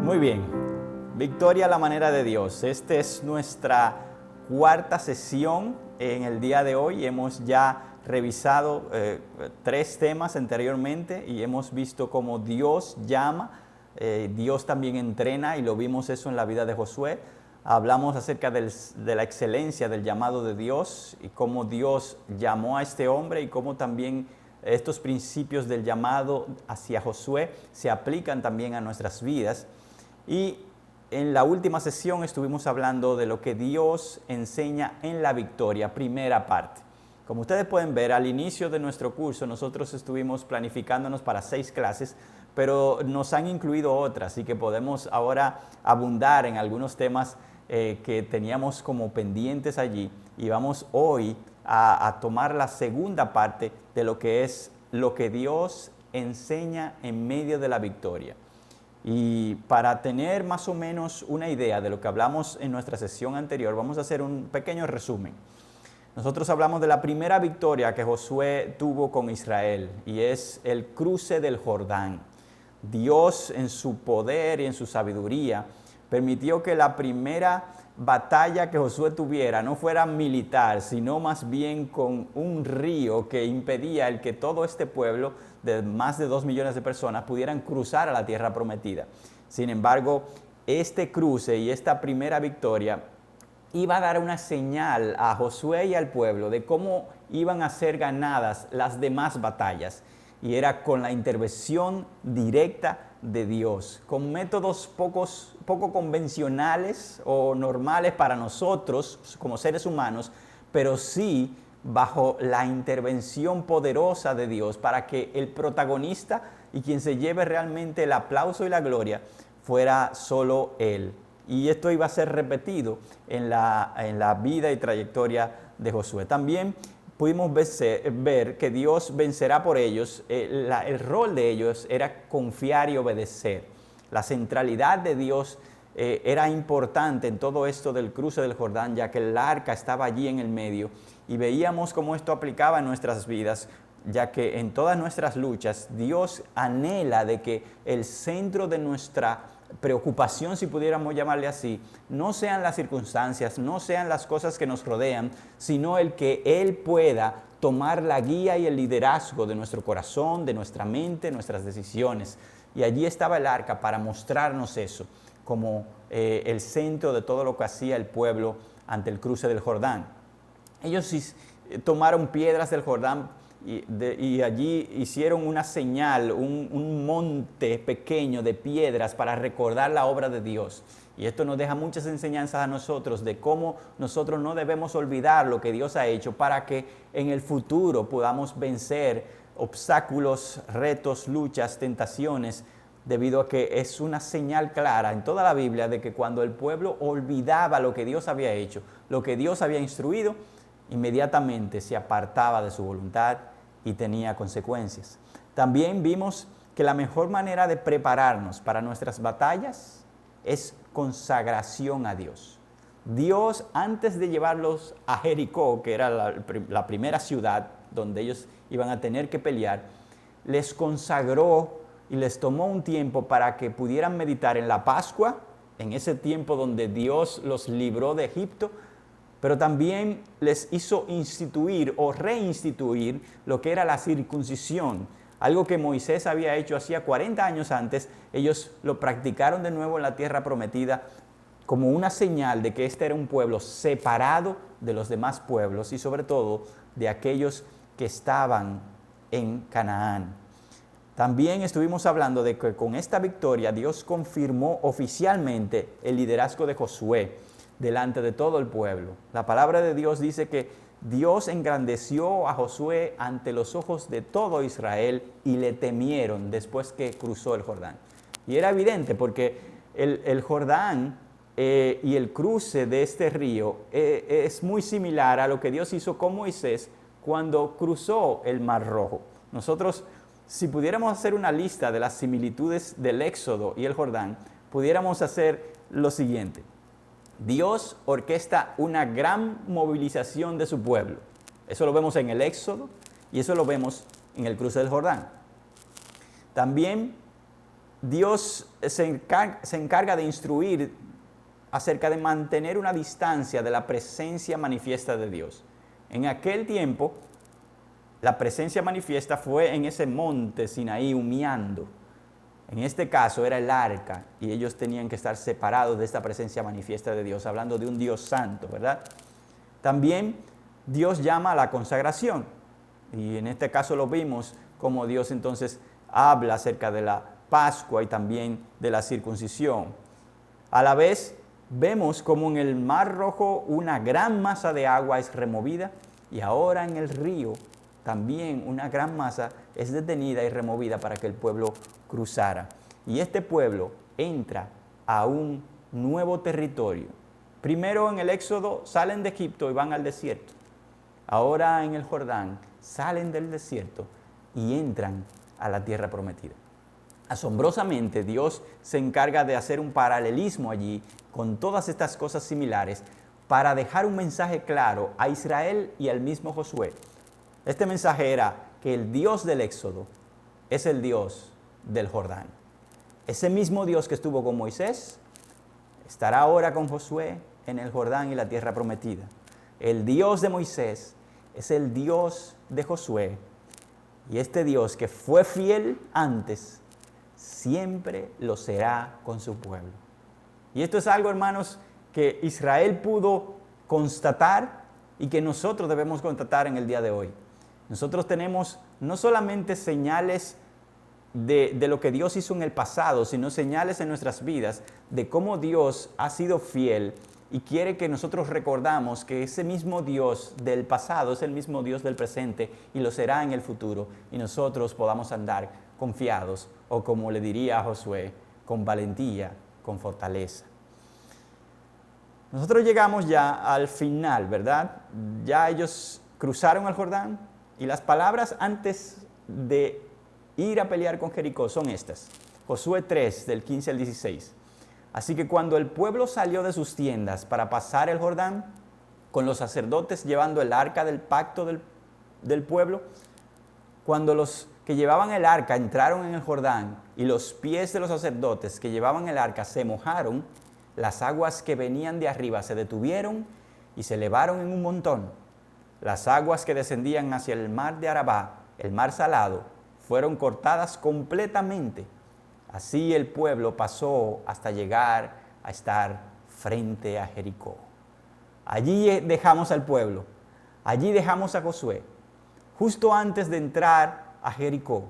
Muy bien, Victoria a la manera de Dios. Esta es nuestra cuarta sesión en el día de hoy. Hemos ya revisado 3 temas anteriormente y hemos visto cómo Dios llama, Dios también entrena, y lo vimos eso en la vida de Josué. Hablamos acerca de la excelencia del llamado de Dios y cómo Dios llamó a este hombre y cómo también estos principios del llamado hacia Josué se aplican también a nuestras vidas. Y en la última sesión estuvimos hablando de lo que Dios enseña en la victoria, primera parte. Como ustedes pueden ver, al inicio de nuestro curso nosotros estuvimos planificándonos para 6 clases, pero nos han incluido otras, y que podemos ahora abundar en algunos temas que teníamos como pendientes allí. Y vamos hoy a tomar la segunda parte de lo que es lo que Dios enseña en medio de la victoria. Y para tener más o menos una idea de lo que hablamos en nuestra sesión anterior, vamos a hacer un pequeño resumen. Nosotros hablamos de la primera victoria que Josué tuvo con Israel, y es el cruce del Jordán. Dios, en su poder y en su sabiduría, permitió que la primera batalla que Josué tuviera no fuera militar, sino más bien con un río que impedía el que todo este pueblo de más de 2 millones de personas pudieran cruzar a la tierra prometida. Sin embargo, este cruce y esta primera victoria iba a dar una señal a Josué y al pueblo de cómo iban a ser ganadas las demás batallas. Y era con la intervención directa de Dios, con métodos poco convencionales o normales para nosotros como seres humanos, pero sí bajo la intervención poderosa de Dios, para que el protagonista y quien se lleve realmente el aplauso y la gloria fuera solo Él. Y esto iba a ser repetido en la vida y trayectoria de Josué. También pudimos ver que Dios vencerá por ellos. El rol de ellos era confiar y obedecer. La centralidad de Dios era importante en todo esto del cruce del Jordán, ya que el arca estaba allí en el medio, y veíamos cómo esto aplicaba en nuestras vidas, ya que en todas nuestras luchas Dios anhela de que el centro de nuestra preocupación, si pudiéramos llamarle así, no sean las circunstancias, no sean las cosas que nos rodean, sino el que Él pueda tomar la guía y el liderazgo de nuestro corazón, de nuestra mente, nuestras decisiones. Y allí estaba el arca para mostrarnos eso, como el centro de todo lo que hacía el pueblo ante el cruce del Jordán. Ellos tomaron piedras del Jordán y allí hicieron una señal, un monte pequeño de piedras para recordar la obra de Dios. Y esto nos deja muchas enseñanzas a nosotros de cómo nosotros no debemos olvidar lo que Dios ha hecho, para que en el futuro podamos vencer obstáculos, retos, luchas, tentaciones, debido a que es una señal clara en toda la Biblia de que cuando el pueblo olvidaba lo que Dios había hecho, lo que Dios había instruido, inmediatamente se apartaba de su voluntad y tenía consecuencias. También vimos que la mejor manera de prepararnos para nuestras batallas es consagración a Dios. Dios, antes de llevarlos a Jericó, que era la primera ciudad donde ellos iban a tener que pelear, les consagró y les tomó un tiempo para que pudieran meditar en la Pascua, en ese tiempo donde Dios los libró de Egipto, pero también les hizo instituir o reinstituir lo que era la circuncisión, algo que Moisés había hecho hacía 40 años antes. Ellos lo practicaron de nuevo en la tierra prometida como una señal de que este era un pueblo separado de los demás pueblos y sobre todo de aquellos que estaban en Canaán. También estuvimos hablando de que con esta victoria Dios confirmó oficialmente el liderazgo de Josué delante de todo el pueblo. La palabra de Dios dice que Dios engrandeció a Josué ante los ojos de todo Israel y le temieron después que cruzó el Jordán. Y era evidente porque el Jordán y el cruce de este río es muy similar a lo que Dios hizo con Moisés cuando cruzó el Mar Rojo. Nosotros, si pudiéramos hacer una lista de las similitudes del Éxodo y el Jordán, pudiéramos hacer lo siguiente. Dios orquesta una gran movilización de su pueblo. Eso lo vemos en el Éxodo y eso lo vemos en el cruce del Jordán. También Dios se encarga de instruir acerca de mantener una distancia de la presencia manifiesta de Dios. En aquel tiempo, la presencia manifiesta fue en ese monte Sinaí humeando. En este caso era el arca y ellos tenían que estar separados de esta presencia manifiesta de Dios, hablando de un Dios santo, ¿verdad? También Dios llama a la consagración y en este caso lo vimos como Dios entonces habla acerca de la Pascua y también de la circuncisión. A la vez vemos como en el Mar Rojo una gran masa de agua es removida y ahora en el río también una gran masa es detenida y removida para que el pueblo cruzara. Y este pueblo entra a un nuevo territorio. Primero en el Éxodo salen de Egipto y van al desierto. Ahora en el Jordán salen del desierto y entran a la tierra prometida. Asombrosamente, Dios se encarga de hacer un paralelismo allí con todas estas cosas similares para dejar un mensaje claro a Israel y al mismo Josué. Este mensaje era que el Dios del Éxodo es el Dios del Jordán. Ese mismo Dios que estuvo con Moisés estará ahora con Josué en el Jordán y la tierra prometida. El Dios de Moisés es el Dios de Josué. Y este Dios que fue fiel antes, siempre lo será con su pueblo. Y esto es algo, hermanos, que Israel pudo constatar y que nosotros debemos constatar en el día de hoy. Nosotros tenemos no solamente señales de lo que Dios hizo en el pasado, sino señales en nuestras vidas de cómo Dios ha sido fiel y quiere que nosotros recordamos que ese mismo Dios del pasado es el mismo Dios del presente y lo será en el futuro, y nosotros podamos andar confiados, o como le diría a Josué, con valentía, con fortaleza. Nosotros llegamos ya al final, ¿verdad? Ya ellos cruzaron el Jordán y las palabras antes de ir a pelear con Jericó son estas. Josué 3, del 15 al 16. Así que cuando el pueblo salió de sus tiendas para pasar el Jordán, con los sacerdotes llevando el arca del pacto del pueblo, cuando los que llevaban el arca entraron en el Jordán y los pies de los sacerdotes que llevaban el arca se mojaron, las aguas que venían de arriba se detuvieron y se elevaron en un montón. Las aguas que descendían hacia el mar de Arabá, el mar salado, fueron cortadas completamente. Así el pueblo pasó hasta llegar a estar frente a Jericó. Allí dejamos al pueblo, allí dejamos a Josué, justo antes de entrar a Jericó.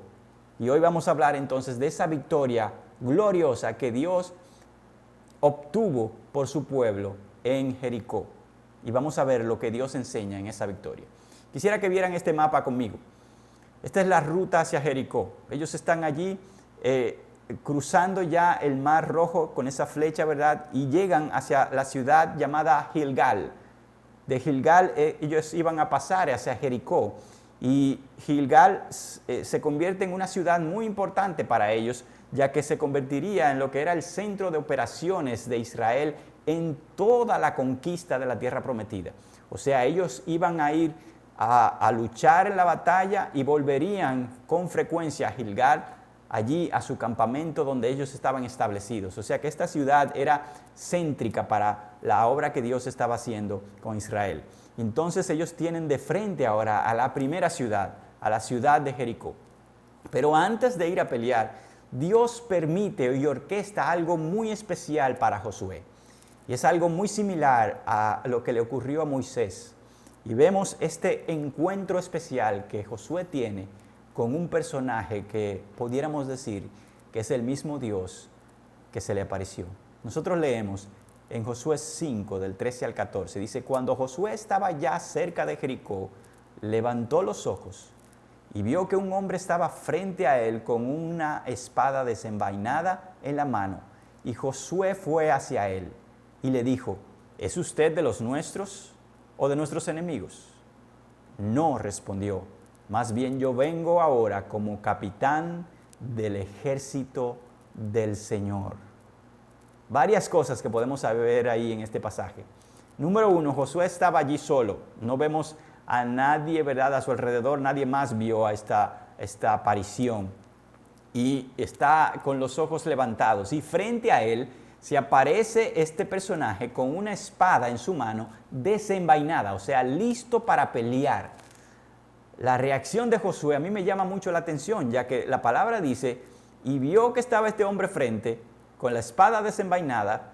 Y hoy vamos a hablar entonces de esa victoria gloriosa que Dios obtuvo por su pueblo en Jericó. Y vamos a ver lo que Dios enseña en esa victoria. Quisiera que vieran este mapa conmigo. Esta es la ruta hacia Jericó. Ellos están allí cruzando ya el Mar Rojo con esa flecha, ¿verdad? Y llegan hacia la ciudad llamada Gilgal. De Gilgal ellos iban a pasar hacia Jericó. Y Gilgal se convierte en una ciudad muy importante para ellos, ya que se convertiría en lo que era el centro de operaciones de Israel en toda la conquista de la tierra prometida. O sea, ellos iban a ir a luchar en la batalla y volverían con frecuencia a Gilgal, allí a su campamento donde ellos estaban establecidos. O sea que esta ciudad era céntrica para la obra que Dios estaba haciendo con Israel. Entonces ellos tienen de frente ahora a la primera ciudad, a la ciudad de Jericó. Pero antes de ir a pelear, Dios permite y orquesta algo muy especial para Josué. Y es algo muy similar a lo que le ocurrió a Moisés. Y vemos este encuentro especial que Josué tiene con un personaje que pudiéramos decir que es el mismo Dios que se le apareció. Nosotros leemos en Josué 5, del 13 al 14, dice: cuando Josué estaba ya cerca de Jericó, levantó los ojos y vio que un hombre estaba frente a él con una espada desenvainada en la mano. Y Josué fue hacia él y le dijo: ¿es usted de los nuestros o de nuestros enemigos? No, respondió, Más bien yo vengo ahora como capitán del ejército del Señor. Varias cosas que podemos ver ahí en este pasaje. Número uno, Josué estaba allí solo. No vemos a nadie, ¿verdad?, a su alrededor. Nadie más vio a esta aparición. Y está con los ojos levantados. Y frente a él se aparece este personaje con una espada en su mano desenvainada, o sea, listo para pelear. La reacción de Josué a mí me llama mucho la atención, ya que la palabra dice, y vio que estaba este hombre frente con la espada desenvainada,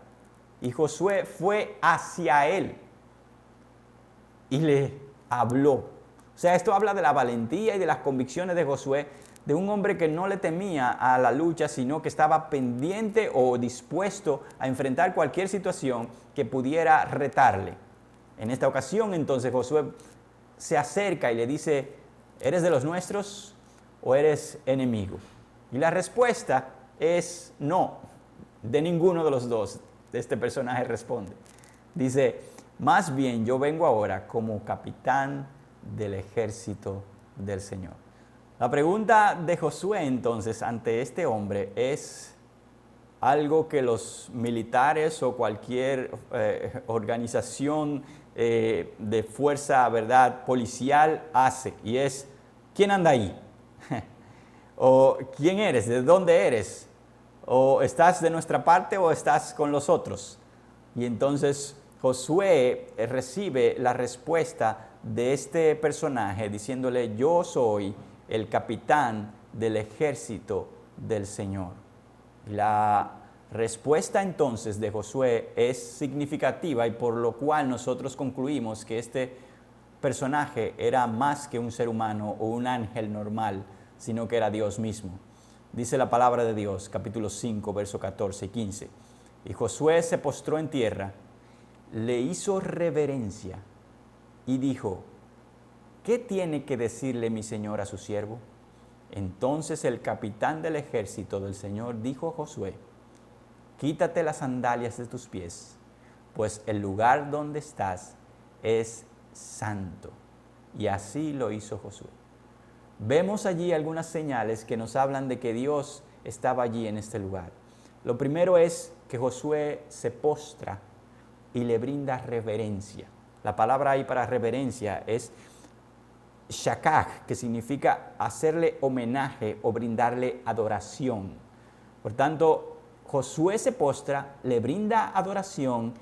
y Josué fue hacia él y le habló. O sea, esto habla de la valentía y de las convicciones de Josué, de un hombre que no le temía a la lucha, sino que estaba pendiente o dispuesto a enfrentar cualquier situación que pudiera retarle. En esta ocasión, entonces, Josué se acerca y le dice, ¿eres de los nuestros o eres enemigo? Y la respuesta es no, de ninguno de los dos. Este personaje responde. Dice, más bien yo vengo ahora como capitán del ejército del Señor. La pregunta de Josué entonces ante este hombre es algo que los militares o cualquier organización de fuerza, ¿verdad?, policial hace, y es, ¿quién anda ahí? ¿O quién eres? ¿De dónde eres? ¿O estás de nuestra parte o estás con los otros? Y entonces Josué recibe la respuesta de este personaje diciéndole, yo soy el capitán del ejército del Señor. La respuesta entonces de Josué es significativa y por lo cual nosotros concluimos que este personaje era más que un ser humano o un ángel normal, sino que era Dios mismo. Dice la palabra de Dios, capítulo 5, versos 14 y 15. Y Josué se postró en tierra, le hizo reverencia y dijo, ¿qué tiene que decirle mi señor a su siervo? Entonces el capitán del ejército del Señor dijo a Josué, quítate las sandalias de tus pies, pues el lugar donde estás es santo. Y así lo hizo Josué. Vemos allí algunas señales que nos hablan de que Dios estaba allí en este lugar. Lo primero es que Josué se postra y le brinda reverencia. La palabra ahí para reverencia es shakach, que significa hacerle homenaje o brindarle adoración. Por tanto, Josué se postra, le brinda adoración,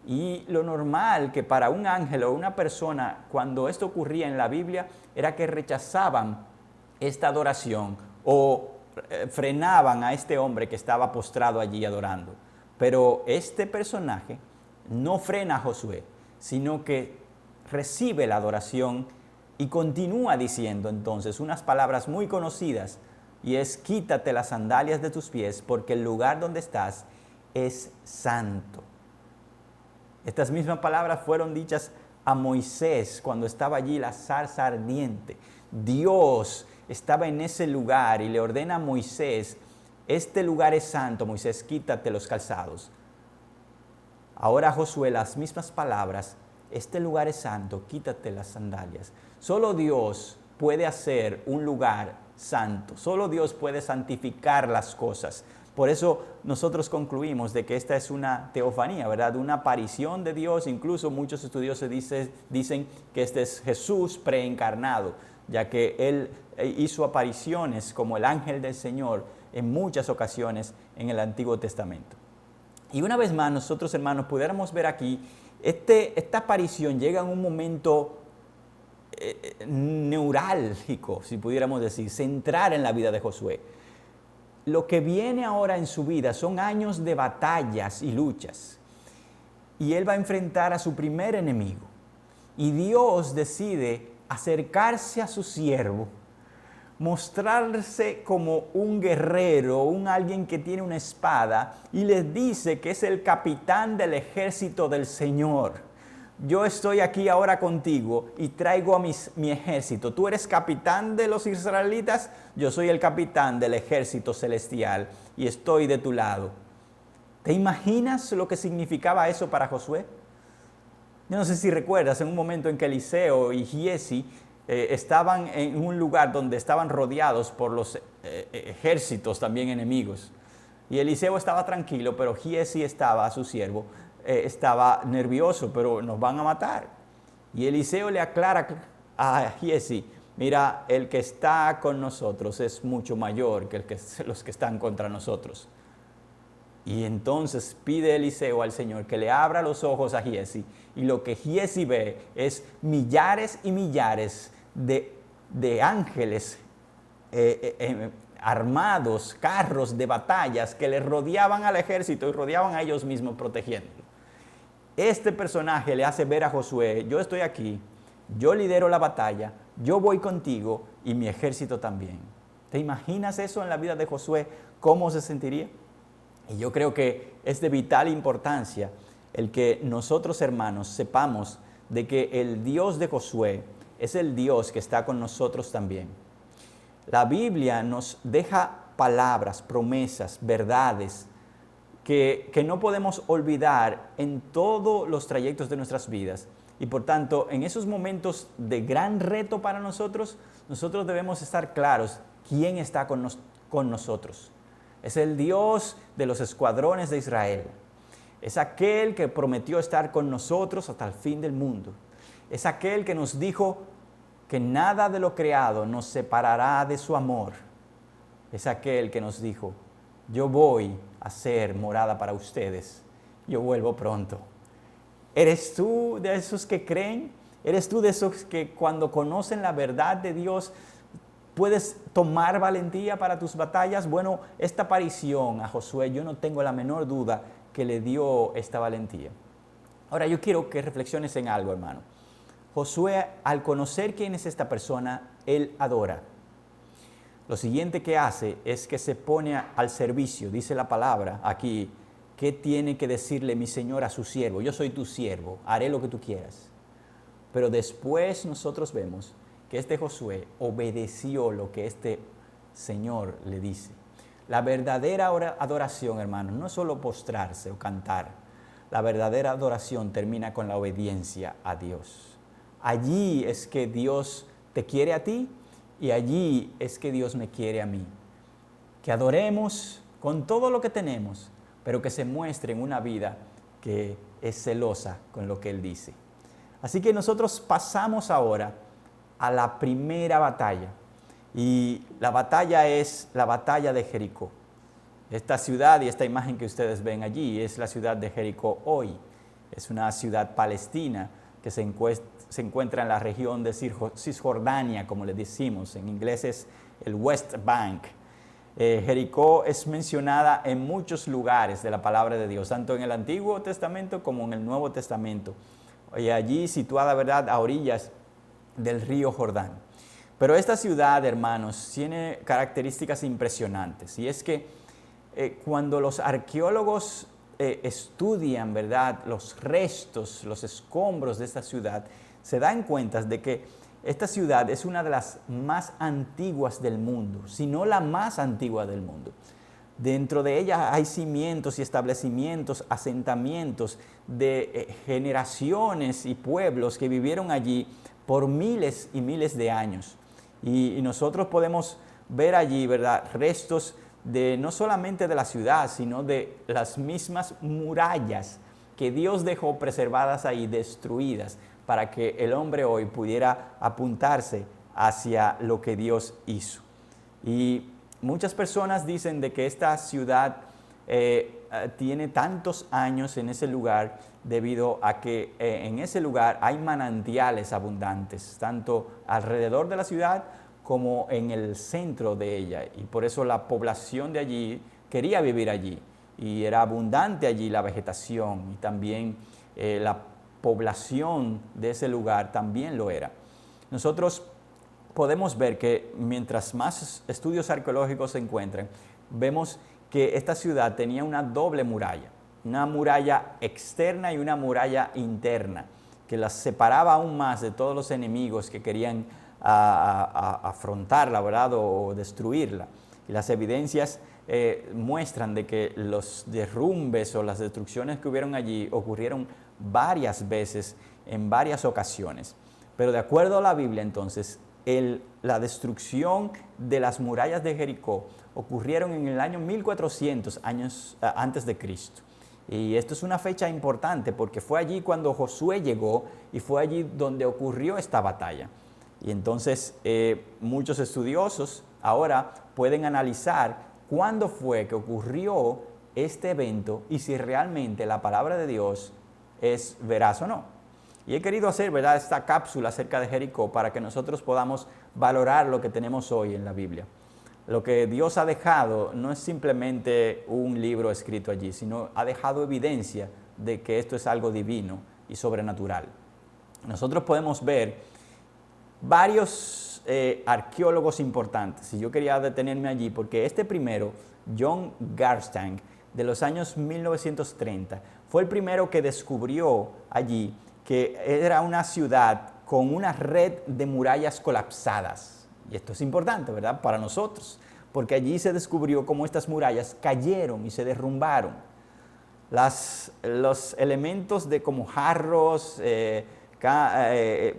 y lo normal que para un ángel o una persona, cuando esto ocurría en la Biblia, era que rechazaban esta adoración o frenaban a este hombre que estaba postrado allí adorando. Pero este personaje no frena a Josué, sino que recibe la adoración y continúa diciendo entonces unas palabras muy conocidas, y es, quítate las sandalias de tus pies, porque el lugar donde estás es santo. Estas mismas palabras fueron dichas a Moisés cuando estaba allí la zarza ardiente. Dios estaba en ese lugar y le ordena a Moisés, este lugar es santo, Moisés, quítate los calzados. Ahora Josué, las mismas palabras, este lugar es santo, quítate las sandalias. Solo Dios puede hacer un lugar santo, solo Dios puede santificar las cosas. Por eso nosotros concluimos de que esta es una teofanía, ¿verdad? Una aparición de Dios. Incluso muchos estudiosos dicen que este es Jesús preencarnado, ya que Él hizo apariciones como el ángel del Señor en muchas ocasiones en el Antiguo Testamento. Y una vez más, nosotros, hermanos, pudiéramos ver aquí, esta aparición llega en un momento neurálgico, si pudiéramos decir, central en la vida de Josué. Lo que viene ahora en su vida son años de batallas y luchas. Y él va a enfrentar a su primer enemigo. Y Dios decide acercarse a su siervo, mostrarse como un guerrero, alguien que tiene una espada, y les dice que es el capitán del ejército del Señor. Yo estoy aquí ahora contigo y traigo a mi ejército. Tú eres capitán de los israelitas, yo soy el capitán del ejército celestial y estoy de tu lado. ¿Te imaginas lo que significaba eso para Josué? Yo no sé si recuerdas en un momento en que Eliseo y Giesi estaban en un lugar donde estaban rodeados por los ejércitos también enemigos. Y Eliseo estaba tranquilo, pero Giezi estaba, su siervo, estaba nervioso, pero nos van a matar. Y Eliseo le aclara a Giezi, mira, el que está con nosotros es mucho mayor que los que están contra nosotros. Y entonces pide Eliseo al Señor que le abra los ojos a Giezi. Y lo que Giezi ve es millares y millares de ángeles armados, carros de batallas que le rodeaban al ejército y rodeaban a ellos mismos protegiéndolo. Este personaje le hace ver a Josué, yo estoy aquí, yo lidero la batalla, yo voy contigo y mi ejército también. ¿Te imaginas eso en la vida de Josué? ¿Cómo se sentiría? Y yo creo que es de vital importancia el que nosotros, hermanos, sepamos de que el Dios de Josué es el Dios que está con nosotros también. La Biblia nos deja palabras, promesas, verdades que no podemos olvidar en todos los trayectos de nuestras vidas. Y por tanto, en esos momentos de gran reto para nosotros, nosotros debemos estar claros quién está con nosotros. Es el Dios de los escuadrones de Israel. Es aquel que prometió estar con nosotros hasta el fin del mundo. Es aquel que nos dijo que nada de lo creado nos separará de su amor. Es aquel que nos dijo, yo voy a ser morada para ustedes. Yo vuelvo pronto. ¿Eres tú de esos que creen? ¿Eres tú de esos que cuando conocen la verdad de Dios puedes tomar valentía para tus batallas? Bueno, esta aparición a Josué, yo no tengo la menor duda que le dio esta valentía. Ahora yo quiero que reflexiones en algo, hermano. Josué, al conocer quién es esta persona, él adora. Lo siguiente que hace es que se pone al servicio, dice la palabra aquí, ¿qué tiene que decirle mi Señor a su siervo? Yo soy tu siervo, haré lo que tú quieras. Pero después nosotros vemos que este Josué obedeció lo que este Señor le dice. La verdadera adoración, hermanos, no es solo postrarse o cantar. La verdadera adoración termina con la obediencia a Dios. Allí es que Dios te quiere a ti y allí es que Dios me quiere a mí. Que adoremos con todo lo que tenemos, pero que se muestre en una vida que es celosa con lo que Él dice. Así que nosotros pasamos ahora a la primera batalla. Y la batalla es la batalla de Jericó. Esta ciudad y esta imagen que ustedes ven allí es la ciudad de Jericó hoy. Es una ciudad palestina que se encuentra en la región de Cisjordania, como le decimos. En inglés es el West Bank. Jericó es mencionada en muchos lugares de la palabra de Dios, tanto en el Antiguo Testamento como en el Nuevo Testamento. Y allí situada, ¿verdad?, a orillas del río Jordán. Pero esta ciudad, hermanos, tiene características impresionantes. Y es que cuando los arqueólogos estudian, ¿verdad?, los restos, los escombros de esta ciudad, se dan cuenta de que esta ciudad es una de las más antiguas del mundo, si no la más antigua del mundo. Dentro de ella hay cimientos y establecimientos, asentamientos de generaciones y pueblos que vivieron allí por miles y miles de años. Y nosotros podemos ver allí, ¿verdad?, restos de no solamente de la ciudad, sino de las mismas murallas que Dios dejó preservadas ahí, destruidas, para que el hombre hoy pudiera apuntarse hacia lo que Dios hizo. Y muchas personas dicen de que esta ciudad tiene tantos años en ese lugar debido a que en ese lugar hay manantiales abundantes, tanto alrededor de la ciudad como en el centro de ella. Y por eso la población de allí quería vivir allí. Y era abundante allí la vegetación y también la población de ese lugar también lo era. Nosotros podemos ver que mientras más estudios arqueológicos se encuentran, vemos que esta ciudad tenía una doble muralla, una muralla externa y una muralla interna, que las separaba aún más de todos los enemigos que querían afrontarla, ¿verdad?, o destruirla. Y las evidencias muestran de que los derrumbes o las destrucciones que hubieron allí ocurrieron varias veces, en varias ocasiones. Pero de acuerdo a la Biblia, entonces, la destrucción de las murallas de Jericó ocurrieron en el año 1400 años antes de Cristo. Y esto es una fecha importante porque fue allí cuando Josué llegó y fue allí donde ocurrió esta batalla. Y entonces muchos estudiosos ahora pueden analizar cuándo fue que ocurrió este evento y si realmente la palabra de Dios es veraz o no. Y he querido hacer, ¿verdad?, esta cápsula acerca de Jericó para que nosotros podamos valorar lo que tenemos hoy en la Biblia. Lo que Dios ha dejado no es simplemente un libro escrito allí, sino ha dejado evidencia de que esto es algo divino y sobrenatural. Nosotros podemos ver varios arqueólogos importantes, y yo quería detenerme allí porque este primero, John Garstang, de los años 1930, fue el primero que descubrió allí que era una ciudad con una red de murallas colapsadas. Y esto es importante, ¿verdad?, para nosotros, porque allí se descubrió cómo estas murallas cayeron y se derrumbaron. Los elementos de como jarros,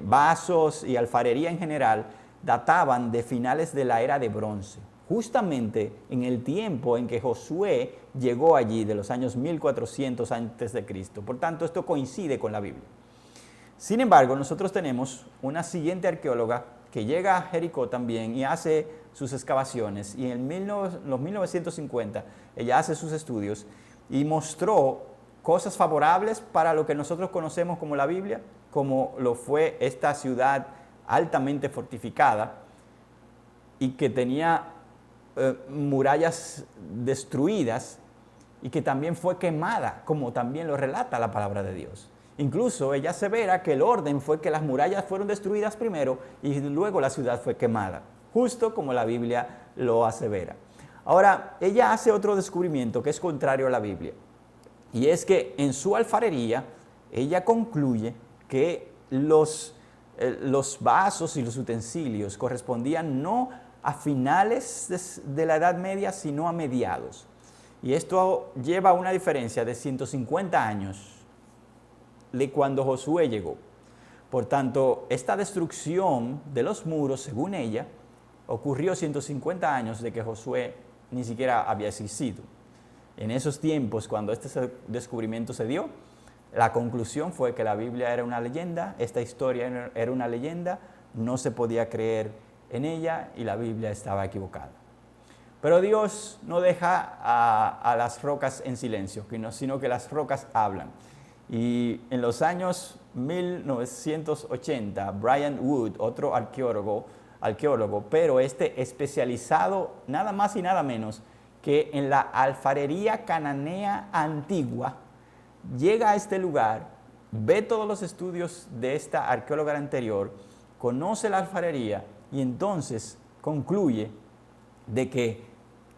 vasos y alfarería en general databan de finales de la era de bronce, justamente en el tiempo en que Josué llegó allí, de los años 1400 antes de Cristo. Por tanto, esto coincide con la Biblia. Sin embargo, nosotros tenemos una siguiente arqueóloga que llega a Jericó también y hace sus excavaciones, y en los 1950 ella hace sus estudios y mostró cosas favorables para lo que nosotros conocemos como la Biblia, como lo fue esta ciudad altamente fortificada y que tenía murallas destruidas y que también fue quemada, como también lo relata la palabra de Dios. Incluso ella asevera que el orden fue que las murallas fueron destruidas primero y luego la ciudad fue quemada, justo como la Biblia lo asevera. Ahora, ella hace otro descubrimiento que es contrario a la Biblia, y es que en su alfarería ella concluye que los vasos y los utensilios correspondían no a finales de la Edad Media, sino a mediados. Y esto lleva a una diferencia de 150 años de cuando Josué llegó. Por tanto, esta destrucción de los muros, según ella, ocurrió 150 años de que Josué ni siquiera había existido. En esos tiempos, cuando este descubrimiento se dio, la conclusión fue que la Biblia era una leyenda, esta historia era una leyenda, no se podía creer en ella y la Biblia estaba equivocada. Pero Dios no deja a las rocas en silencio, sino que las rocas hablan. Y en los años 1980, Brian Wood, otro arqueólogo, pero especializado nada más y nada menos que en la alfarería cananea antigua, llega a este lugar, ve todos los estudios de esta arqueóloga anterior, conoce la alfarería y entonces concluye de que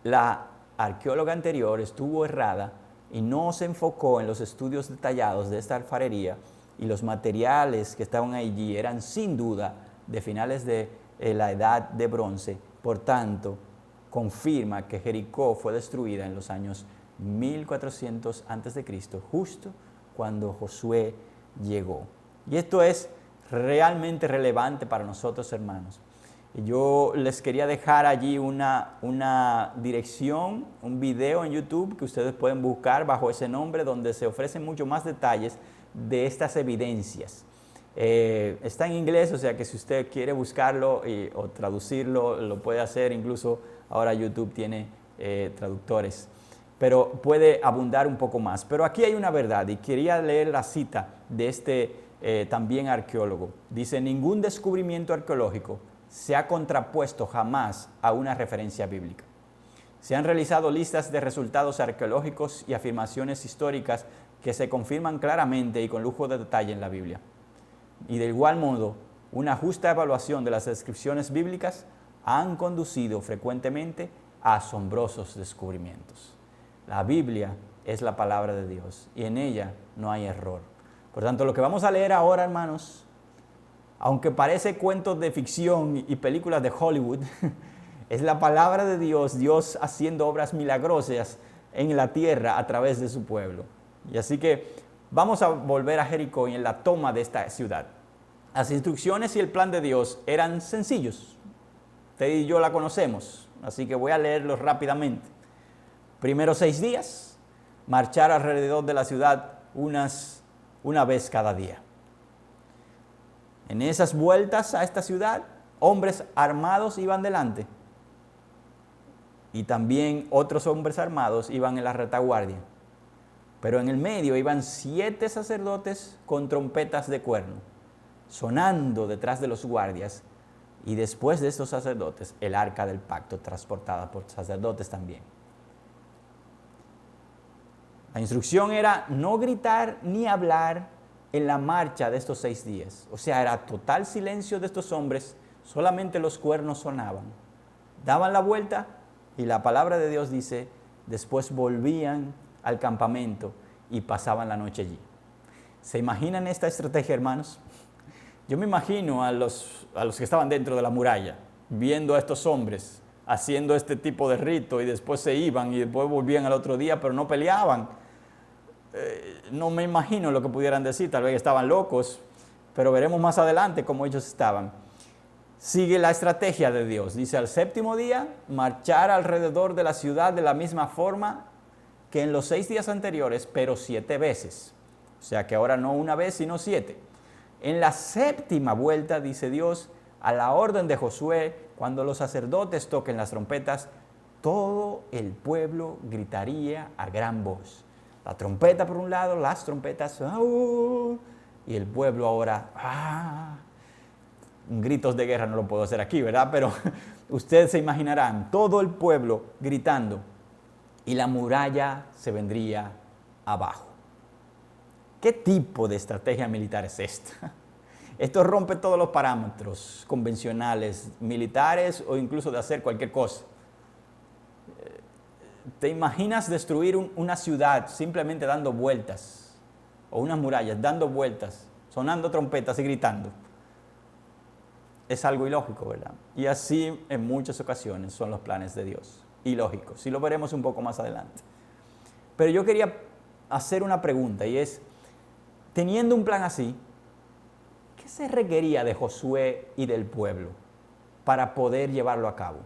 la arqueóloga anterior estuvo errada y no se enfocó en los estudios detallados de esta alfarería, y los materiales que estaban allí eran sin duda de finales de la Edad de Bronce. Por tanto, confirma que Jericó fue destruida en los años 1400 a.C., justo cuando Josué llegó. Y esto es realmente relevante para nosotros, hermanos. Yo les quería dejar allí una dirección, un video en YouTube que ustedes pueden buscar bajo ese nombre, donde se ofrecen mucho más detalles de estas evidencias. Está en inglés, o sea que si usted quiere buscarlo o traducirlo, lo puede hacer. Incluso ahora YouTube tiene traductores, pero puede abundar un poco más. Pero aquí hay una verdad, y quería leer la cita de este también arqueólogo. Dice: ningún descubrimiento arqueológico se ha contrapuesto jamás a una referencia bíblica. Se han realizado listas de resultados arqueológicos y afirmaciones históricas que se confirman claramente y con lujo de detalle en la Biblia. Y de igual modo, una justa evaluación de las descripciones bíblicas han conducido frecuentemente a asombrosos descubrimientos. La Biblia es la palabra de Dios y en ella no hay error. Por tanto, lo que vamos a leer ahora, hermanos, aunque parece cuentos de ficción y películas de Hollywood, es la palabra de Dios, Dios haciendo obras milagrosas en la tierra a través de su pueblo. Y así que vamos a volver a Jericó y en la toma de esta ciudad. Las instrucciones y el plan de Dios eran sencillos. Usted y yo la conocemos, así que voy a leerlos rápidamente. Primero 6 días, marchar alrededor de la ciudad una vez cada día. En esas vueltas a esta ciudad, hombres armados iban delante. Y también otros hombres armados iban en la retaguardia. Pero en el medio iban 7 sacerdotes con trompetas de cuerno, sonando detrás de los guardias. Y después de estos sacerdotes, el arca del pacto, transportada por sacerdotes también. La instrucción era no gritar ni hablar en la marcha de estos 6 días. O sea, era total silencio de estos hombres, solamente los cuernos sonaban. Daban la vuelta y la palabra de Dios dice, después volvían al campamento y pasaban la noche allí. ¿Se imaginan esta estrategia, hermanos? Yo me imagino a los que estaban dentro de la muralla, viendo a estos hombres haciendo este tipo de rito y después se iban y después volvían al otro día, pero no peleaban. No me imagino lo que pudieran decir, tal vez estaban locos, pero veremos más adelante cómo ellos estaban. Sigue la estrategia de Dios. Dice, al 7º día, marchar alrededor de la ciudad de la misma forma que en los 6 días anteriores, pero 7 veces. O sea que ahora no una vez, sino 7. En la 7ª vuelta, dice Dios, a la orden de Josué, cuando los sacerdotes toquen las trompetas, todo el pueblo gritaría a gran voz. La trompeta por un lado, las trompetas, y el pueblo ahora, gritos de guerra no lo puedo hacer aquí, ¿verdad? Pero ustedes se imaginarán, todo el pueblo gritando, y la muralla se vendría abajo. ¿Qué tipo de estrategia militar es esta? Esto rompe todos los parámetros convencionales, militares o incluso de hacer cualquier cosa. ¿Te imaginas destruir una ciudad simplemente dando vueltas? O unas murallas dando vueltas, sonando trompetas y gritando. Es algo ilógico, ¿verdad? Y así en muchas ocasiones son los planes de Dios. Ilógicos. Y lo veremos un poco más adelante. Pero yo quería hacer una pregunta y es, teniendo un plan así, ¿qué se requería de Josué y del pueblo para poder llevarlo a cabo?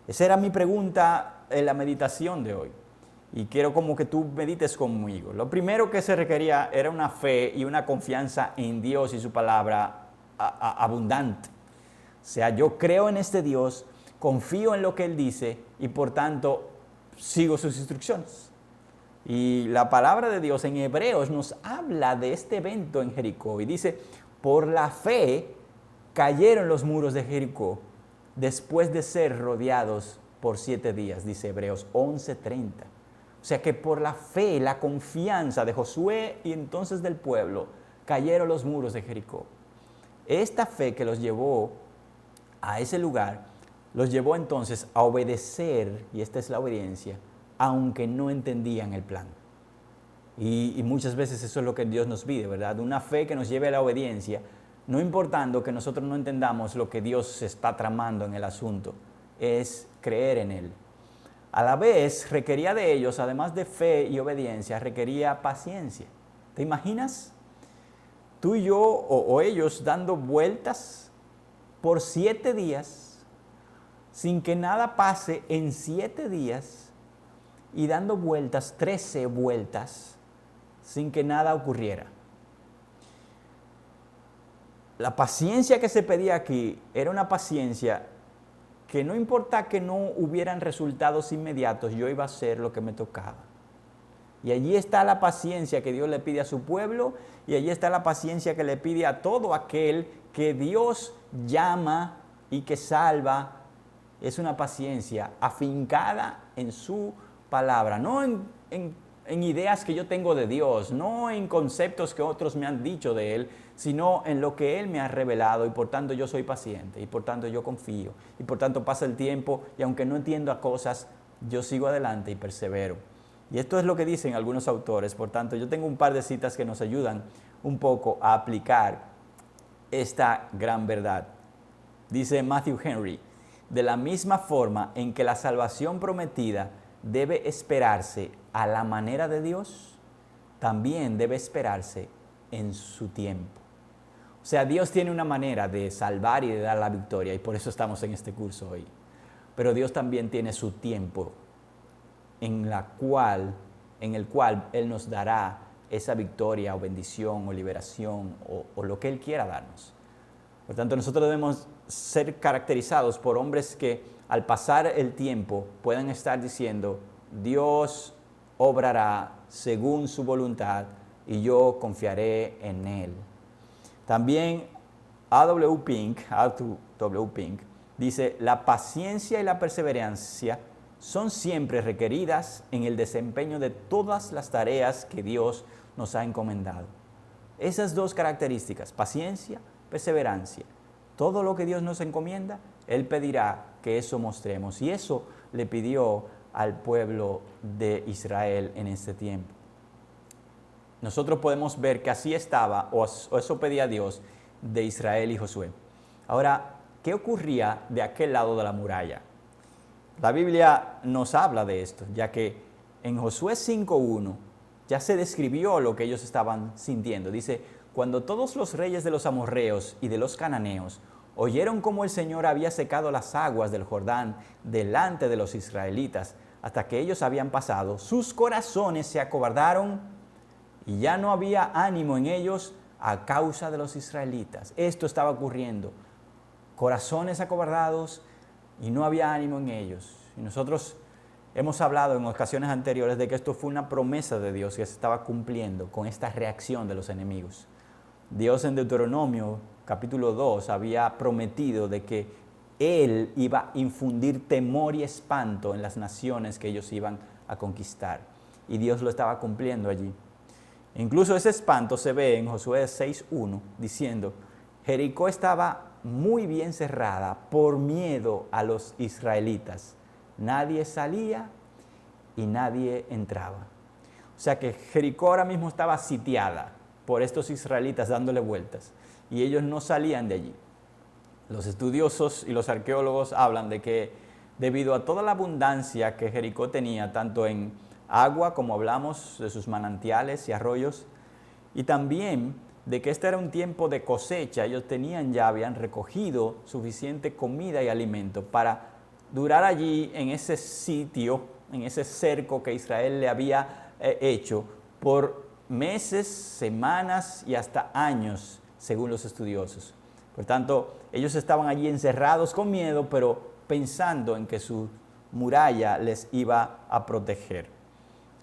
Esa era mi pregunta en la meditación de hoy. Y quiero como que tú medites conmigo. Lo primero que se requería era una fe y una confianza en Dios y su palabra abundante. O sea, yo creo en este Dios, confío en lo que Él dice y por tanto sigo sus instrucciones. Y la palabra de Dios en Hebreos nos habla de este evento en Jericó y dice, por la fe cayeron los muros de Jericó después de ser rodeados por 7 días, dice Hebreos 11:30. O sea que por la fe, la confianza de Josué y entonces del pueblo, cayeron los muros de Jericó. Esta fe que los llevó a ese lugar, los llevó entonces a obedecer, y esta es la obediencia, aunque no entendían el plan. Y muchas veces eso es lo que Dios nos pide, ¿verdad? Una fe que nos lleve a la obediencia, no importando que nosotros no entendamos lo que Dios está tramando en el asunto, es creer en Él. A la vez requería de ellos, además de fe y obediencia, requería paciencia. ¿Te imaginas? Tú y yo o ellos dando vueltas por 7 días, sin que nada pase en 7 días, y dando vueltas, 13 vueltas, sin que nada ocurriera. La paciencia que se pedía aquí era una paciencia que no importa que no hubieran resultados inmediatos, yo iba a hacer lo que me tocaba. Y allí está la paciencia que Dios le pide a su pueblo, y allí está la paciencia que le pide a todo aquel que Dios llama y que salva. Es una paciencia afincada en su palabra, no en ideas que yo tengo de Dios, no en conceptos que otros me han dicho de Él, sino en lo que Él me ha revelado, y por tanto yo soy paciente, y por tanto yo confío, y por tanto pasa el tiempo, y aunque no entiendo cosas, yo sigo adelante y persevero. Y esto es lo que dicen algunos autores. Por tanto, yo tengo un par de citas que nos ayudan un poco a aplicar esta gran verdad. Dice Matthew Henry, de la misma forma en que la salvación prometida debe esperarse a la manera de Dios, también debe esperarse en su tiempo. O sea, Dios tiene una manera de salvar y de dar la victoria, y por eso estamos en este curso hoy. Pero Dios también tiene su tiempo en el cual Él nos dará esa victoria o bendición o liberación o lo que Él quiera darnos. Por tanto, nosotros debemos ser caracterizados por hombres que al pasar el tiempo puedan estar diciendo, Dios obrará según su voluntad y yo confiaré en Él. También A.W. Pink dice, la paciencia y la perseverancia son siempre requeridas en el desempeño de todas las tareas que Dios nos ha encomendado. Esas dos características, paciencia, perseverancia, todo lo que Dios nos encomienda, Él pedirá que eso mostremos. Y eso le pidió al pueblo de Israel en este tiempo. Nosotros podemos ver que así estaba, o eso pedía Dios de Israel y Josué. Ahora, ¿qué ocurría de aquel lado de la muralla? La Biblia nos habla de esto, ya que en Josué 5:1 ya se describió lo que ellos estaban sintiendo. Dice, cuando todos los reyes de los amorreos y de los cananeos oyeron cómo el Señor había secado las aguas del Jordán delante de los israelitas, hasta que ellos habían pasado, sus corazones se acobardaron y ya no había ánimo en ellos a causa de los israelitas. Esto estaba ocurriendo. Corazones acobardados y no había ánimo en ellos. Y nosotros hemos hablado en ocasiones anteriores de que esto fue una promesa de Dios que se estaba cumpliendo con esta reacción de los enemigos. Dios en Deuteronomio capítulo 2 había prometido de que Él iba a infundir temor y espanto en las naciones que ellos iban a conquistar. Y Dios lo estaba cumpliendo allí. Incluso ese espanto se ve en Josué 6:1 diciendo, Jericó estaba muy bien cerrada por miedo a los israelitas. Nadie salía y nadie entraba. O sea que Jericó ahora mismo estaba sitiada por estos israelitas dándole vueltas y ellos no salían de allí. Los estudiosos y los arqueólogos hablan de que debido a toda la abundancia que Jericó tenía, tanto en agua, como hablamos de sus manantiales y arroyos, y también de que este era un tiempo de cosecha, ellos habían recogido suficiente comida y alimento para durar allí en ese sitio, en ese cerco que Israel le había hecho por meses, semanas y hasta años, según los estudiosos. Por tanto, ellos estaban allí encerrados con miedo, pero pensando en que su muralla les iba a proteger.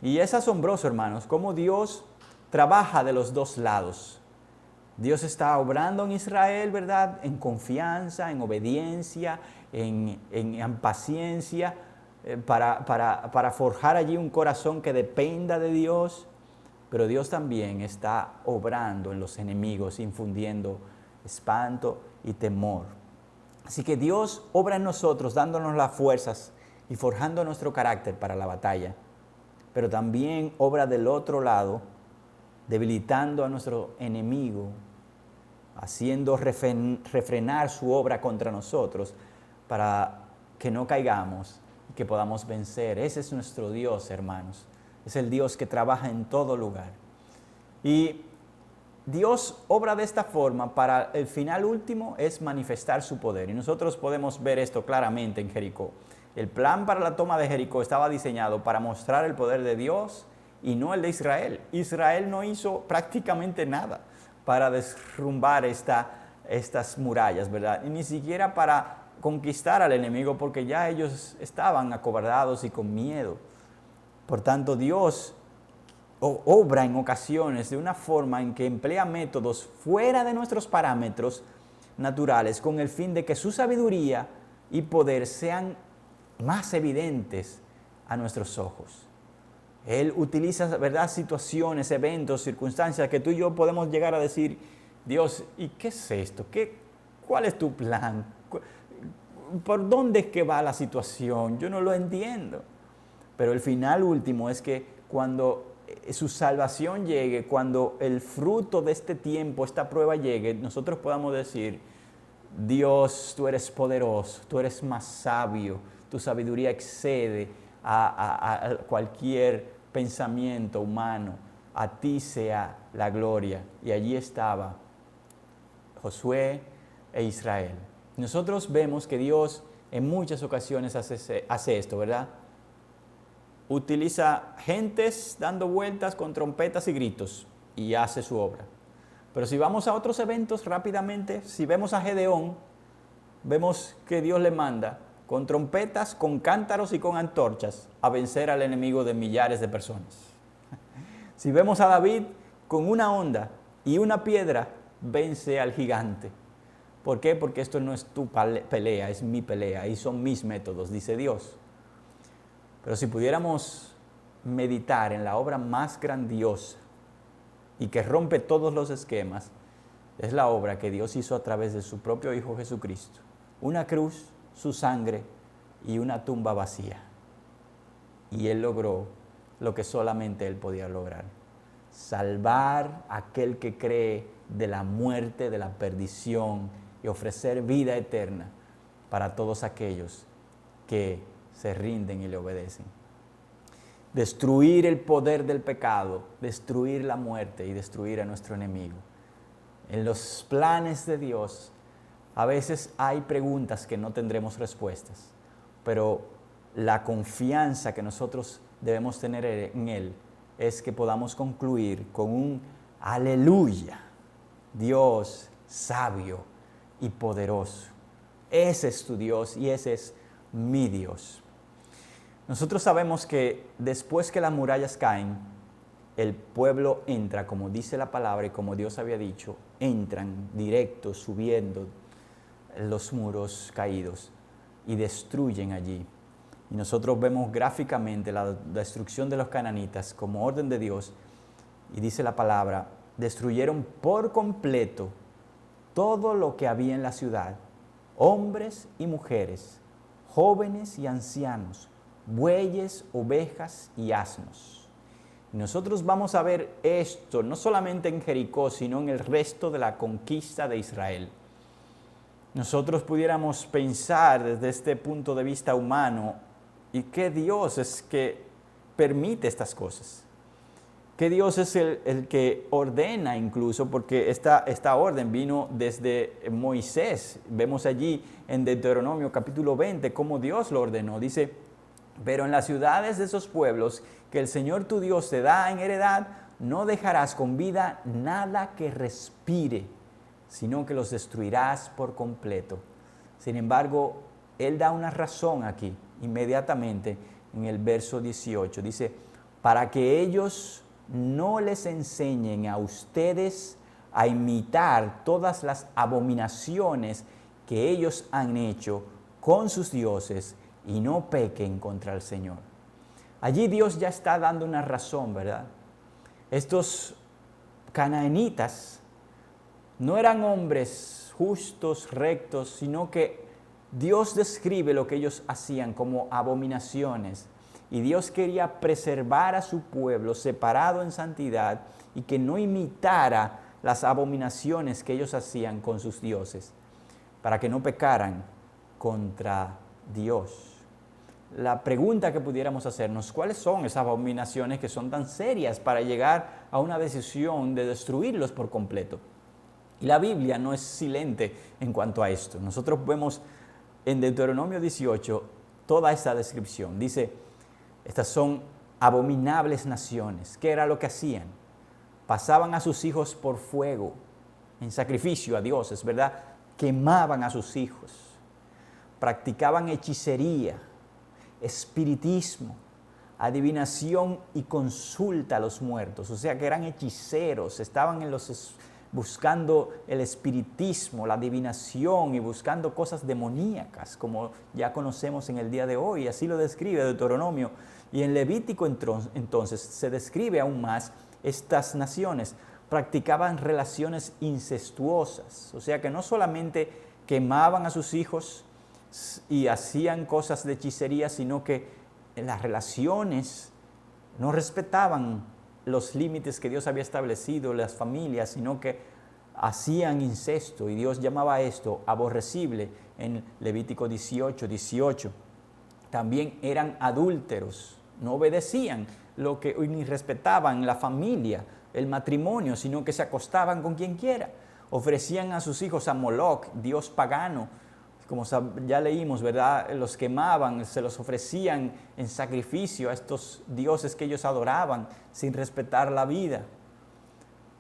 Y es asombroso, hermanos, cómo Dios trabaja de los dos lados. Dios está obrando en Israel, ¿verdad? En confianza, en obediencia, en paciencia, para forjar allí un corazón que dependa de Dios. Pero Dios también está obrando en los enemigos, infundiendo espanto y temor. Así que Dios obra en nosotros, dándonos las fuerzas y forjando nuestro carácter para la batalla. Pero también obra del otro lado, debilitando a nuestro enemigo, haciendo refrenar su obra contra nosotros para que no caigamos y que podamos vencer. Ese es nuestro Dios, hermanos. Es el Dios que trabaja en todo lugar. Y Dios obra de esta forma para el final último es manifestar su poder. Y nosotros podemos ver esto claramente en Jericó. El plan para la toma de Jericó estaba diseñado para mostrar el poder de Dios y no el de Israel. Israel no hizo prácticamente nada para derrumbar estas murallas, ¿verdad? Y ni siquiera para conquistar al enemigo, porque ya ellos estaban acobardados y con miedo. Por tanto, Dios obra en ocasiones de una forma en que emplea métodos fuera de nuestros parámetros naturales con el fin de que su sabiduría y poder sean más evidentes a nuestros ojos. Él utiliza, ¿verdad?, situaciones, eventos, circunstancias que tú y yo podemos llegar a decir, Dios, ¿y qué es esto? ¿Cuál es tu plan? ¿Por dónde es que va la situación? Yo no lo entiendo. Pero el final último es que cuando su salvación llegue, cuando el fruto de este tiempo, esta prueba llegue, nosotros podamos decir, Dios, tú eres poderoso, tú eres más sabio, tu sabiduría excede a cualquier pensamiento humano, a ti sea la gloria. Y allí estaba Josué e Israel. Nosotros vemos que Dios en muchas ocasiones hace esto, ¿verdad? Utiliza gentes dando vueltas con trompetas y gritos y hace su obra. Pero si vamos a otros eventos rápidamente, si vemos a Gedeón, vemos que Dios le manda con trompetas, con cántaros y con antorchas a vencer al enemigo de millares de personas. Si vemos a David con una honda y una piedra, vence al gigante. ¿Por qué? Porque esto no es tu pelea, es mi pelea y son mis métodos, dice Dios. Pero si pudiéramos meditar en la obra más grandiosa y que rompe todos los esquemas, es la obra que Dios hizo a través de su propio Hijo Jesucristo. Una cruz, su sangre y una tumba vacía. Y Él logró lo que solamente Él podía lograr: salvar a aquel que cree de la muerte, de la perdición, y ofrecer vida eterna para todos aquellos que se rinden y le obedecen. Destruir el poder del pecado, destruir la muerte y destruir a nuestro enemigo. En los planes de Dios, a veces hay preguntas que no tendremos respuestas, pero la confianza que nosotros debemos tener en Él es que podamos concluir con un aleluya. Dios sabio y poderoso. Ese es tu Dios y ese es mi Dios. Nosotros sabemos que después que las murallas caen, el pueblo entra, como dice la palabra y como Dios había dicho, entran directos, subiendo los muros caídos y destruyen allí. Y nosotros vemos gráficamente la destrucción de los cananitas como orden de Dios. Y dice la palabra, destruyeron por completo todo lo que había en la ciudad, hombres y mujeres, jóvenes y ancianos, bueyes, ovejas y asnos. Y nosotros vamos a ver esto no solamente en Jericó, sino en el resto de la conquista de Israel. Nosotros pudiéramos pensar desde este punto de vista humano, ¿y qué Dios es que permite estas cosas? ¿Qué Dios es el que ordena incluso? Porque esta orden vino desde Moisés. Vemos allí en Deuteronomio capítulo 20 cómo Dios lo ordenó. Dice, pero en las ciudades de esos pueblos que el Señor tu Dios te da en heredad, no dejarás con vida nada que respire, sino que los destruirás por completo. Sin embargo, Él da una razón aquí, inmediatamente en el verso 18. Dice, para que ellos no les enseñen a ustedes a imitar todas las abominaciones que ellos han hecho con sus dioses y no pequen contra el Señor. Allí Dios ya está dando una razón, ¿verdad? Estos canaanitas no eran hombres justos, rectos, sino que Dios describe lo que ellos hacían como abominaciones. Y Dios quería preservar a su pueblo separado en santidad y que no imitara las abominaciones que ellos hacían con sus dioses, para que no pecaran contra Dios. La pregunta que pudiéramos hacernos, ¿cuáles son esas abominaciones que son tan serias para llegar a una decisión de destruirlos por completo? Y la Biblia no es silente en cuanto a esto. Nosotros vemos en Deuteronomio 18 toda esta descripción. Dice, estas son abominables naciones. ¿Qué era lo que hacían? Pasaban a sus hijos por fuego, en sacrificio a dioses, ¿verdad? Quemaban a sus hijos. Practicaban hechicería, espiritismo, adivinación y consulta a los muertos. O sea que eran hechiceros, estaban buscando el espiritismo, la adivinación y buscando cosas demoníacas, como ya conocemos en el día de hoy. Así lo describe Deuteronomio. Y en Levítico entonces se describe aún más estas naciones. Practicaban relaciones incestuosas, o sea que no solamente quemaban a sus hijos y hacían cosas de hechicería, sino que en las relaciones no respetaban los límites que Dios había establecido, las familias, sino que hacían incesto, y Dios llamaba esto aborrecible en Levítico 18. También eran adúlteros, no obedecían ni respetaban la familia, el matrimonio, sino que se acostaban con quien quiera. Ofrecían a sus hijos a Moloch, dios pagano. Como ya leímos, ¿verdad? Los quemaban, se los ofrecían en sacrificio a estos dioses que ellos adoraban sin respetar la vida.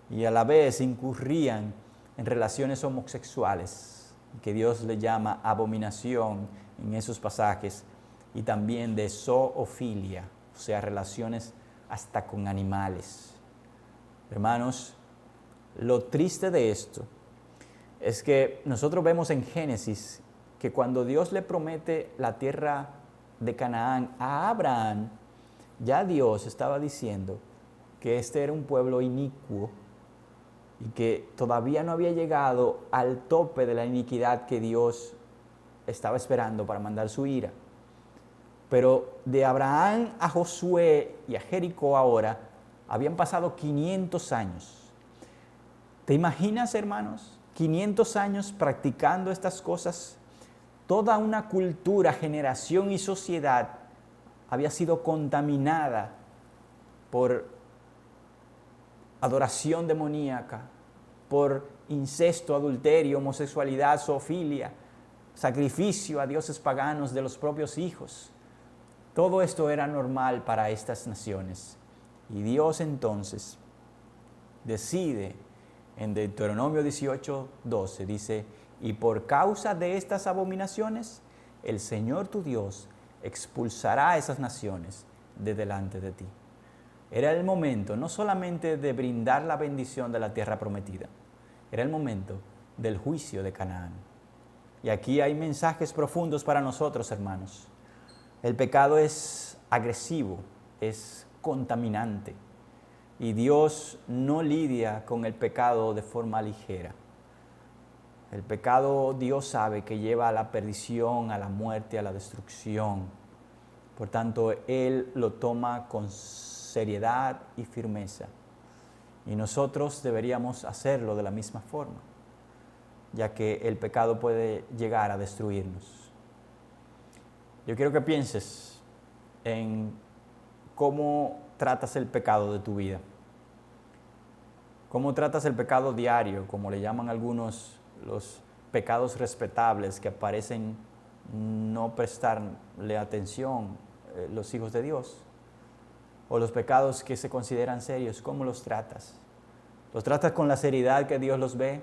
Y a la vez incurrían en relaciones homosexuales, que Dios le llama abominación en esos pasajes, y también de zoofilia, o sea, relaciones hasta con animales. Hermanos, lo triste de esto es que nosotros vemos en Génesis que cuando Dios le promete la tierra de Canaán a Abraham, ya Dios estaba diciendo que este era un pueblo inicuo y que todavía no había llegado al tope de la iniquidad que Dios estaba esperando para mandar su ira. Pero de Abraham a Josué y a Jericó ahora habían pasado 500 años. ¿Te imaginas, hermanos? 500 años practicando estas cosas. Toda una cultura, generación y sociedad había sido contaminada por adoración demoníaca, por incesto, adulterio, homosexualidad, zoofilia, sacrificio a dioses paganos de los propios hijos. Todo esto era normal para estas naciones. Y Dios entonces decide en Deuteronomio 18:12, dice: y por causa de estas abominaciones, el Señor tu Dios expulsará a esas naciones de delante de ti. Era el momento no solamente de brindar la bendición de la tierra prometida, era el momento del juicio de Canaán. Y aquí hay mensajes profundos para nosotros, hermanos. El pecado es agresivo, es contaminante, y Dios no lidia con el pecado de forma ligera. El pecado, Dios sabe que lleva a la perdición, a la muerte, a la destrucción. Por tanto, Él lo toma con seriedad y firmeza. Y nosotros deberíamos hacerlo de la misma forma, ya que el pecado puede llegar a destruirnos. Yo quiero que pienses en cómo tratas el pecado de tu vida. ¿Cómo tratas el pecado diario, como le llaman algunos los pecados respetables que aparecen no prestarle atención los hijos de Dios? O los pecados que se consideran serios, ¿cómo los tratas? ¿Los tratas con la seriedad que Dios los ve?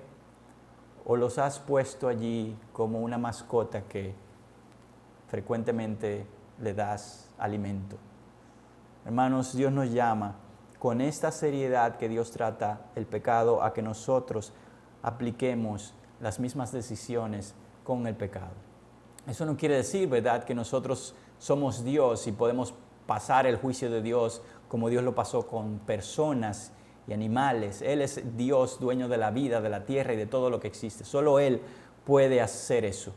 ¿O los has puesto allí como una mascota que frecuentemente le das alimento? Hermanos, Dios nos llama con esta seriedad que Dios trata el pecado a que nosotros apliquemos las mismas decisiones con el pecado. Eso no quiere decir, ¿verdad?, que nosotros somos Dios y podemos pasar el juicio de Dios como Dios lo pasó con personas y animales. Él es Dios, dueño de la vida, de la tierra y de todo lo que existe. Solo Él puede hacer eso.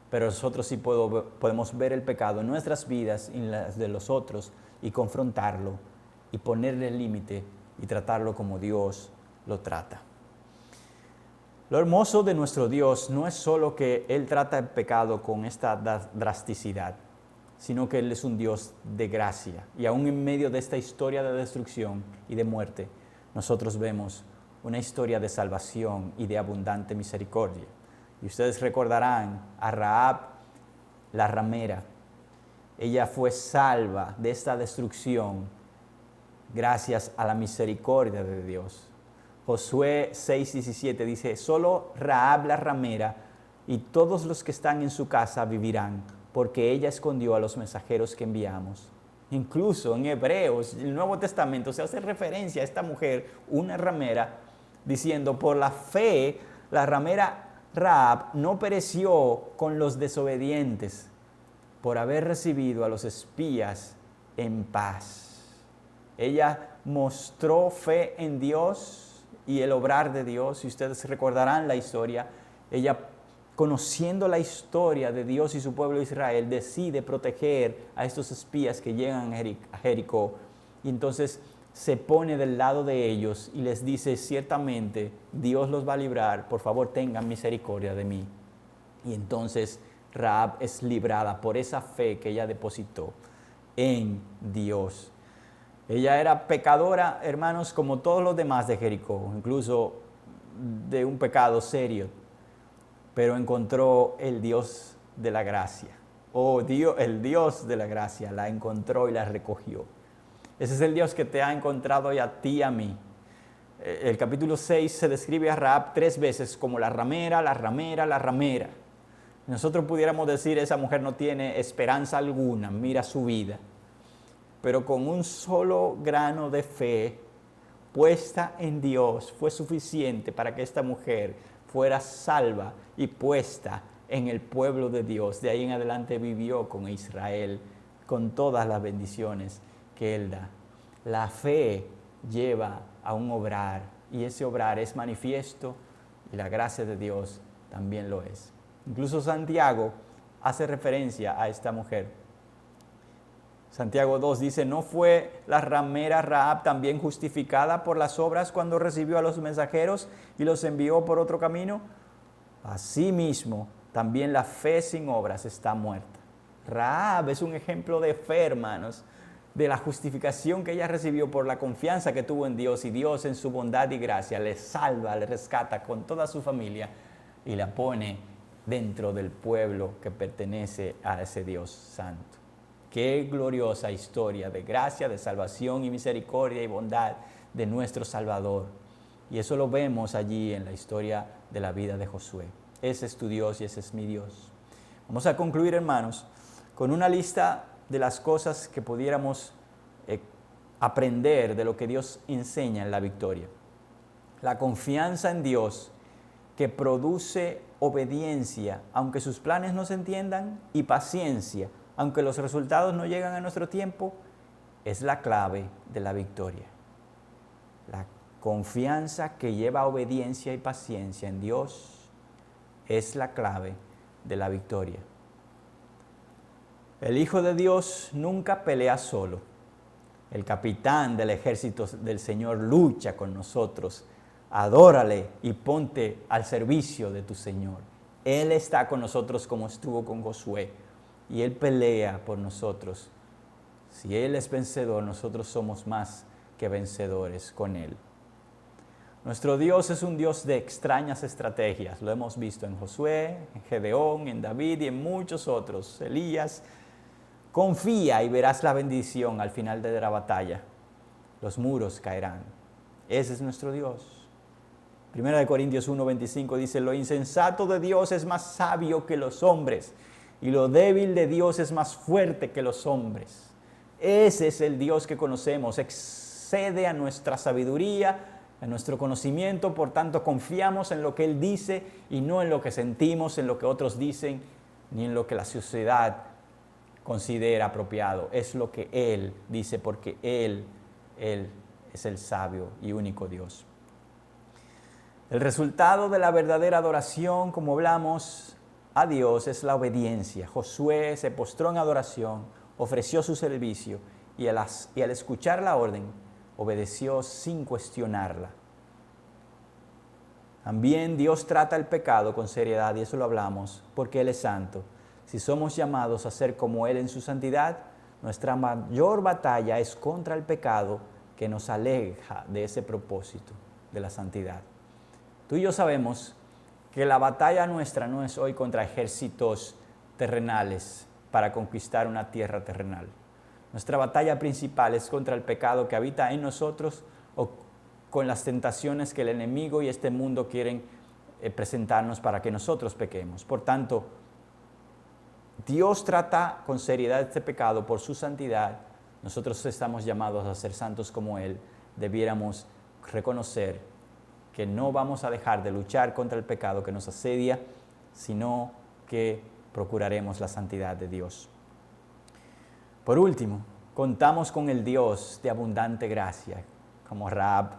Pero nosotros sí podemos ver el pecado en nuestras vidas y en las de los otros y confrontarlo y ponerle el límite y tratarlo como Dios lo trata. Lo hermoso de nuestro Dios no es solo que Él trata el pecado con esta drasticidad, sino que Él es un Dios de gracia. Y aún en medio de esta historia de destrucción y de muerte, nosotros vemos una historia de salvación y de abundante misericordia. Y ustedes recordarán a Rahab, la ramera. Ella fue salva de esta destrucción gracias a la misericordia de Dios. Josué 6:17 dice: solo Rahab la ramera y todos los que están en su casa vivirán, porque ella escondió a los mensajeros que enviamos. Incluso en Hebreos, el Nuevo Testamento, se hace referencia a esta mujer, una ramera, diciendo: por la fe, la ramera Rahab no pereció con los desobedientes, por haber recibido a los espías en paz. Ella mostró fe en Dios y el obrar de Dios. Y ustedes recordarán la historia. Ella, conociendo la historia de Dios y su pueblo Israel, decide proteger a estos espías que llegan a Jericó. Y entonces se pone del lado de ellos y les dice: ciertamente Dios los va a librar, por favor tengan misericordia de mí. Y entonces Rahab es librada por esa fe que ella depositó en Dios. Ella era pecadora, hermanos, como todos los demás de Jericó. Incluso de un pecado serio, pero encontró el Dios de la gracia. El Dios de la gracia la encontró y la recogió. Ese es el Dios que te ha encontrado y a ti y a mí. El capítulo 6 se describe a Rahab 3 veces como la ramera, la ramera, la ramera. Nosotros pudiéramos decir, esa mujer no tiene esperanza alguna, mira su vida. Pero con un solo grano de fe puesta en Dios fue suficiente para que esta mujer fuera salva y puesta en el pueblo de Dios. De ahí en adelante vivió con Israel, con todas las bendiciones que Él da. La fe lleva a un obrar, y ese obrar es manifiesto, y la gracia de Dios también lo es. Incluso Santiago hace referencia a esta mujer. Santiago 2 dice, ¿no fue la ramera Rahab también justificada por las obras cuando recibió a los mensajeros y los envió por otro camino? Asimismo, también la fe sin obras está muerta. Rahab es un ejemplo de fe, hermanos, de la justificación que ella recibió por la confianza que tuvo en Dios, y Dios en su bondad y gracia le salva, le rescata con toda su familia y la pone dentro del pueblo que pertenece a ese Dios santo. Qué gloriosa historia de gracia, de salvación y misericordia y bondad de nuestro Salvador. Y eso lo vemos allí en la historia de la vida de Josué. Ese es tu Dios y ese es mi Dios. Vamos a concluir, hermanos, con una lista de las cosas que pudiéramos aprender de lo que Dios enseña en la victoria. La confianza en Dios que produce obediencia, aunque sus planes no se entiendan, y paciencia, aunque los resultados no llegan a nuestro tiempo, es la clave de la victoria. La confianza que lleva obediencia y paciencia en Dios es la clave de la victoria. El Hijo de Dios nunca pelea solo. El capitán del ejército del Señor lucha con nosotros. Adórale y ponte al servicio de tu Señor. Él está con nosotros como estuvo con Josué, y Él pelea por nosotros. Si Él es vencedor, nosotros somos más que vencedores con Él. Nuestro Dios es un Dios de extrañas estrategias. Lo hemos visto en Josué, en Gedeón, en David y en muchos otros. Elías. Confía y verás la bendición al final de la batalla. Los muros caerán. Ese es nuestro Dios. 1 Corintios 1:25 dice, lo insensato de Dios es más sabio que los hombres, y lo débil de Dios es más fuerte que los hombres. Ese es el Dios que conocemos, excede a nuestra sabiduría, a nuestro conocimiento, por tanto confiamos en lo que Él dice y no en lo que sentimos, en lo que otros dicen, ni en lo que la sociedad considera apropiado. Es lo que Él dice, porque Él es el sabio y único Dios. El resultado de la verdadera adoración, como hablamos, a Dios es la obediencia. Josué se postró en adoración, ofreció su servicio y al escuchar la orden, obedeció sin cuestionarla. También Dios trata el pecado con seriedad, y eso lo hablamos, porque Él es santo. Si somos llamados a ser como Él en su santidad, nuestra mayor batalla es contra el pecado que nos aleja de ese propósito de la santidad. Tú y yo sabemos que la batalla nuestra no es hoy contra ejércitos terrenales para conquistar una tierra terrenal. Nuestra batalla principal es contra el pecado que habita en nosotros o con las tentaciones que el enemigo y este mundo quieren presentarnos para que nosotros pequemos. Por tanto, Dios trata con seriedad este pecado por su santidad. Nosotros estamos llamados a ser santos como Él. Debiéramos reconocer que no vamos a dejar de luchar contra el pecado que nos asedia, sino que procuraremos la santidad de Dios. Por último, contamos con el Dios de abundante gracia, como Rahab,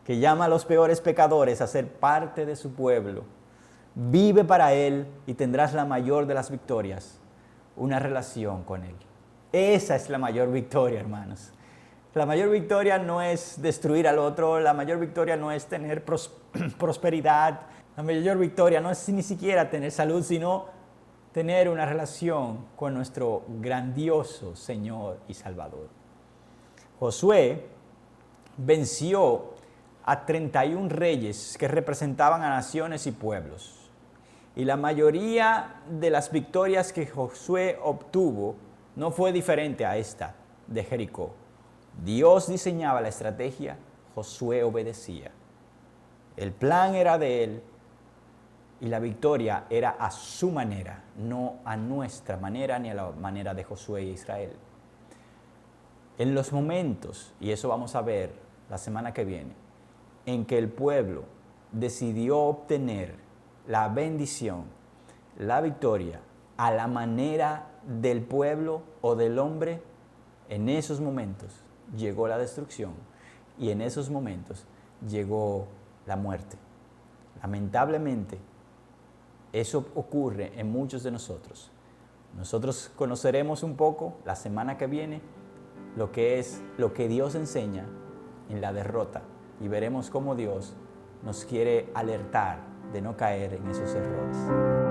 que llama a los peores pecadores a ser parte de su pueblo. Vive para Él y tendrás la mayor de las victorias, una relación con Él. Esa es la mayor victoria, hermanos. La mayor victoria no es destruir al otro, la mayor victoria no es tener prosperidad, la mayor victoria no es ni siquiera tener salud, sino tener una relación con nuestro grandioso Señor y Salvador. Josué venció a 31 reyes que representaban a naciones y pueblos. Y la mayoría de las victorias que Josué obtuvo no fue diferente a esta de Jericó. Dios diseñaba la estrategia, Josué obedecía. El plan era de él y la victoria era a su manera, no a nuestra manera ni a la manera de Josué e Israel. En los momentos, y eso vamos a ver la semana que viene, en que el pueblo decidió obtener la bendición, la victoria, a la manera del pueblo o del hombre, en esos momentos llegó la destrucción y en esos momentos llegó la muerte. Lamentablemente, eso ocurre en muchos de nosotros. Nosotros conoceremos un poco la semana que viene lo que Dios enseña en la derrota y veremos cómo Dios nos quiere alertar de no caer en esos errores.